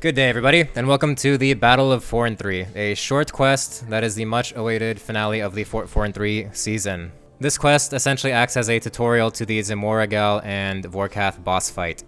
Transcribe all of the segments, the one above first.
Good day, everybody, and welcome to the Battle of Forinthry, a short quest that is the much-awaited finale of the Fort Forinthry season. This quest essentially acts as a tutorial to the Zemouregal and Vorkath boss fight.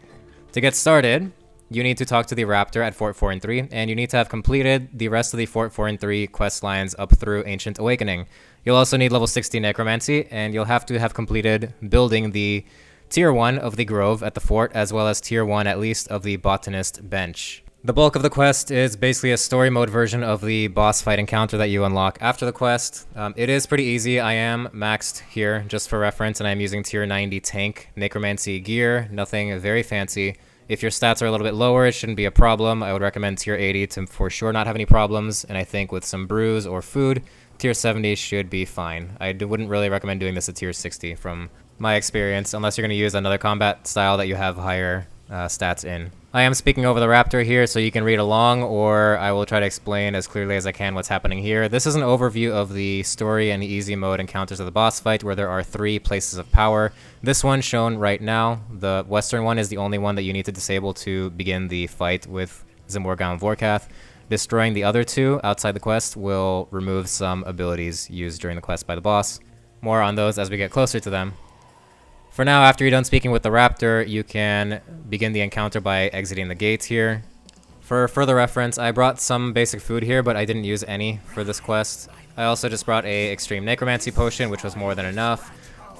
To get started, you need to talk to the Raptor at Fort Forinthry, and you need to have completed the rest of the Fort Forinthry quest lines up through Ancient Awakening. You'll also need level 60 Necromancy, and you'll have to have completed building the Tier 1 of the Grove at the fort, as well as Tier 1 at least of the Botanist Bench. The bulk of the quest is basically a story mode version of the boss fight encounter that you unlock after the quest. It is pretty easy. I am maxed here just for reference, and I'm using tier 90 tank necromancy gear, nothing very fancy. If your stats are a little bit lower, it shouldn't be a problem. I would recommend tier 80 to for sure not have any problems, and I think with some brews or food, tier 70 should be fine. I wouldn't really recommend doing this at tier 60 from my experience, unless you're going to use another combat style that you have higher stats in. I am speaking over the Raptor here, so you can read along, or I will try to explain as clearly as I can what's happening here. This is an overview of the story and easy mode encounters of the boss fight, where there are 3 places of power. This one shown right now, the western one, is the only one that you need to disable to begin the fight with Zemouregal and Vorkath. Destroying the other 2 outside the quest will remove some abilities used during the quest by the boss. More on those as we get closer to them. For now, after you're done speaking with the Raptor, you can begin the encounter by exiting the gates here. For further reference, I brought some basic food here, but I didn't use any for this quest. I also just brought a extreme necromancy potion, which was more than enough.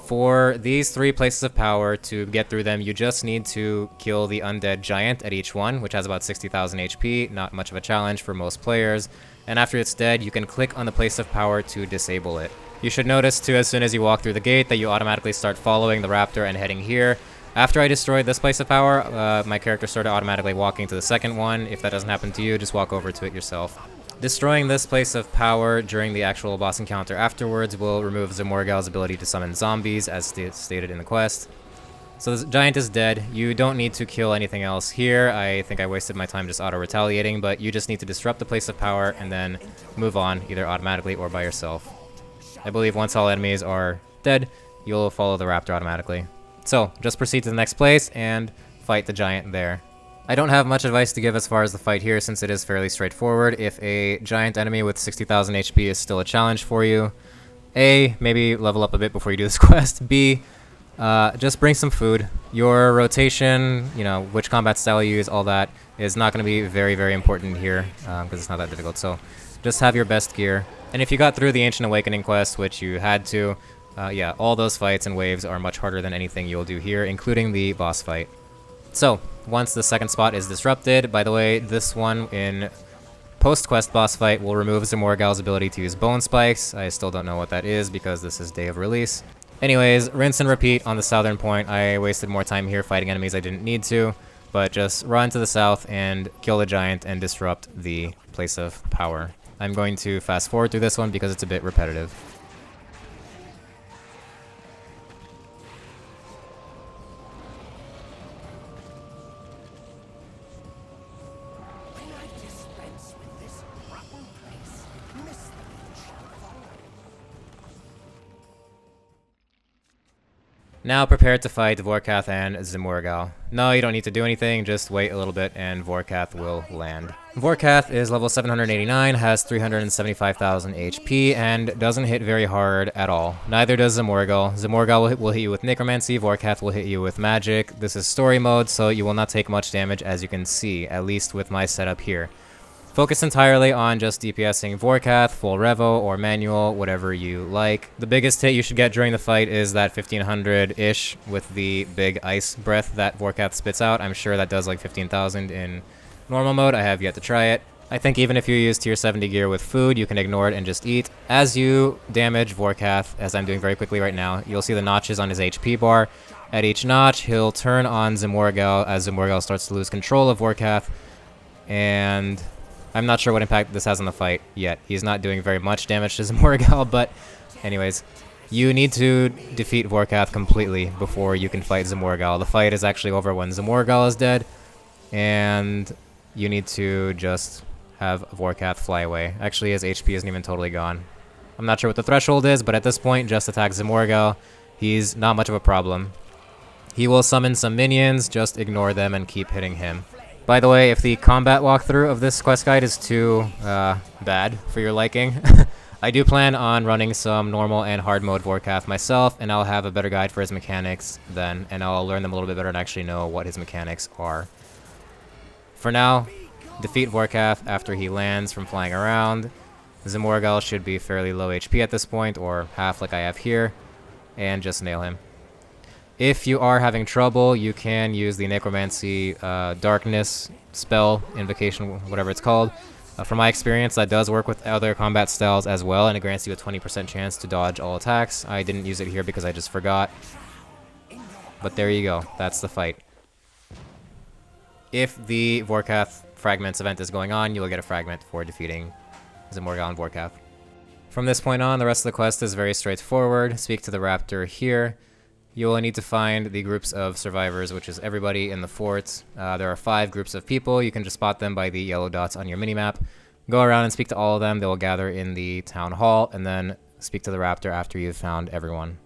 For these 3 places of power, to get through them, you just need to kill the undead giant at each one, which has about 60,000 HP, not much of a challenge for most players. And after it's dead, you can click on the place of power to disable it. You should notice too, as soon as you walk through the gate, that you automatically start following the Raptor and heading here. After I destroyed this place of power, my character started automatically walking to the second one. If that doesn't happen to you, just walk over to it yourself. Destroying this place of power during the actual boss encounter afterwards will remove Zemouregal's ability to summon zombies, as stated in the quest. So the giant is dead. You don't need to kill anything else here. I think I wasted my time just auto-retaliating, but you just need to disrupt the place of power and then move on, either automatically or by yourself. I believe once all enemies are dead, you'll follow the Raptor automatically. So, just proceed to the next place and fight the giant there. I don't have much advice to give as far as the fight here, since it is fairly straightforward. If a giant enemy with 60,000 HP is still a challenge for you, A, maybe level up a bit before you do this quest. B, just bring some food. Your rotation, which combat style you use, all that is not going to be very, very important here, because it's not that difficult. So just have your best gear. And if you got through the Ancient Awakening quest, which you had to, yeah, all those fights and waves are much harder than anything you'll do here, including the boss fight. So, once the second spot is disrupted, by the way, this one in post-quest boss fight will remove Zemouregal's ability to use bone spikes. I still don't know what that is because this is day of release. Anyways, rinse and repeat on the southern point. I wasted more time here fighting enemies I didn't need to, but just run to the south and kill the giant and disrupt the place of power. I'm going to fast forward through this one because it's a bit repetitive. Now prepare to fight Vorkath and Zemouregal. No, you don't need to do anything, just wait a little bit and Vorkath will land. Vorkath is level 789, has 375,000 HP, and doesn't hit very hard at all. Neither does Zemouregal. Zemouregal will hit you with Necromancy, Vorkath will hit you with Magic. This is story mode, so you will not take much damage, as you can see, at least with my setup here. Focus entirely on just DPSing Vorkath, full Revo, or manual, whatever you like. The biggest hit you should get during the fight is that 1500-ish with the big ice breath that Vorkath spits out. I'm sure that does like 15,000 in normal mode. I have yet to try it. I think even if you use tier 70 gear with food, you can ignore it and just eat. As you damage Vorkath, as I'm doing very quickly right now, you'll see the notches on his HP bar. At each notch, he'll turn on Zemouregal as Zemouregal starts to lose control of Vorkath, and I'm not sure what impact this has on the fight yet. He's not doing very much damage to Zemouregal, but anyways, you need to defeat Vorkath completely before you can fight Zemouregal. The fight is actually over when Zemouregal is dead, and you need to just have Vorkath fly away. Actually, his HP isn't even totally gone. I'm not sure what the threshold is, but at this point, just attack Zemouregal. He's not much of a problem. He will summon some minions, just ignore them and keep hitting him. By the way, if the combat walkthrough of this quest guide is too bad for your liking, I do plan on running some normal and hard mode Vorkath myself, and I'll have a better guide for his mechanics then, and I'll learn them a little bit better and actually know what his mechanics are. For now, defeat Vorkath after he lands from flying around. Zemouregal should be fairly low HP at this point, or half like I have here, and just nail him. If you are having trouble, you can use the Necromancy Darkness spell, invocation, whatever it's called. From my experience, that does work with other combat styles as well, and it grants you a 20% chance to dodge all attacks. I didn't use it here because I just forgot. But there you go. That's the fight. If the Vorkath Fragments event is going on, you will get a fragment for defeating Zemouregal and Vorkath. From this point on, the rest of the quest is very straightforward. Speak to the raptor here. You will need to find the groups of survivors, which is everybody in the fort. There are 5 groups of people. You can just spot them by the yellow dots on your minimap. Go around and speak to all of them. They will gather in the town hall, and then speak to the raptor after you've found everyone.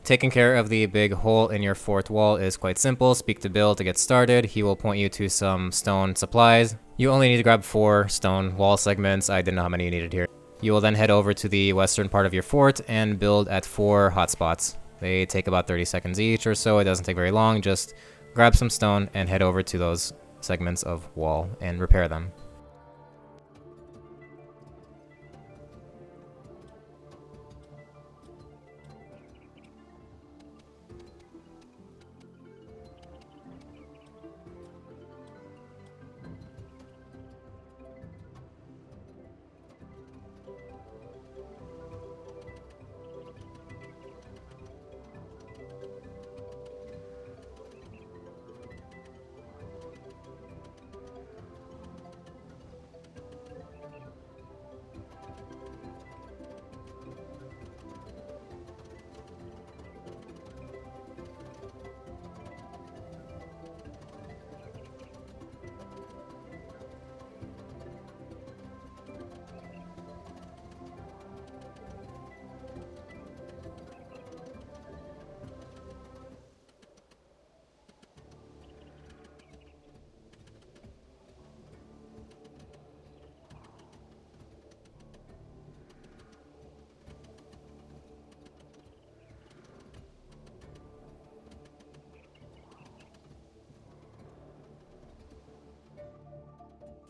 Taking care of the big hole in your fort wall is quite simple. Speak to Bill to get started. He will point you to some stone supplies. You only need to grab 4 stone wall segments. I didn't know how many you needed here. You will then head over to the western part of your fort and build at 4 hotspots. They take about 30 seconds each or so. It doesn't take very long. Just grab some stone and head over to those segments of wall and repair them.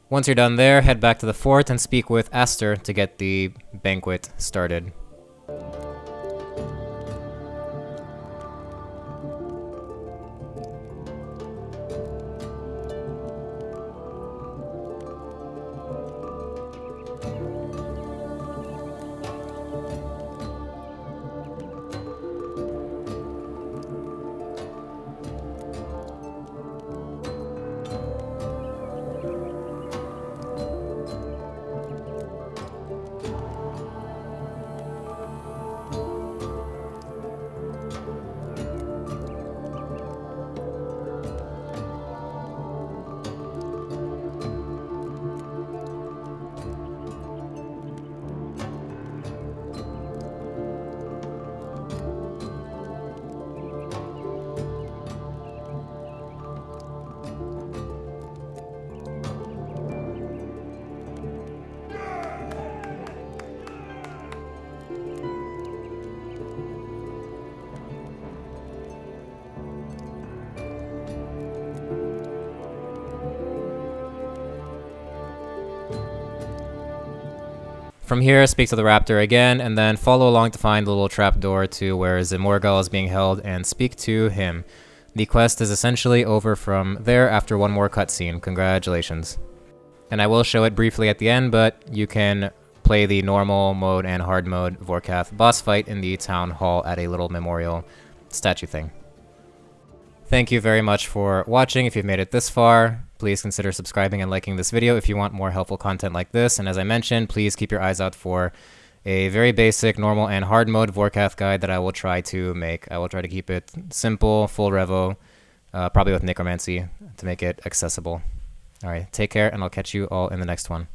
Once you're done there, head back to the fort and speak with Aster to get the banquet started. From here, speak to the raptor again, and then follow along to find the little trapdoor to where Zemouregal is being held and speak to him. The quest is essentially over from there after one more cutscene. Congratulations. And I will show it briefly at the end, but you can play the normal mode and hard mode Vorkath boss fight in the town hall at a little memorial statue thing. Thank you very much for watching. If you've made it this far, please consider subscribing and liking this video if you want more helpful content like this. And as I mentioned, please keep your eyes out for a very basic normal and hard mode Vorkath guide that I will try to make. I will try to keep it simple, full revo, probably with Necromancy to make it accessible. Alright, take care, and I'll catch you all in the next one.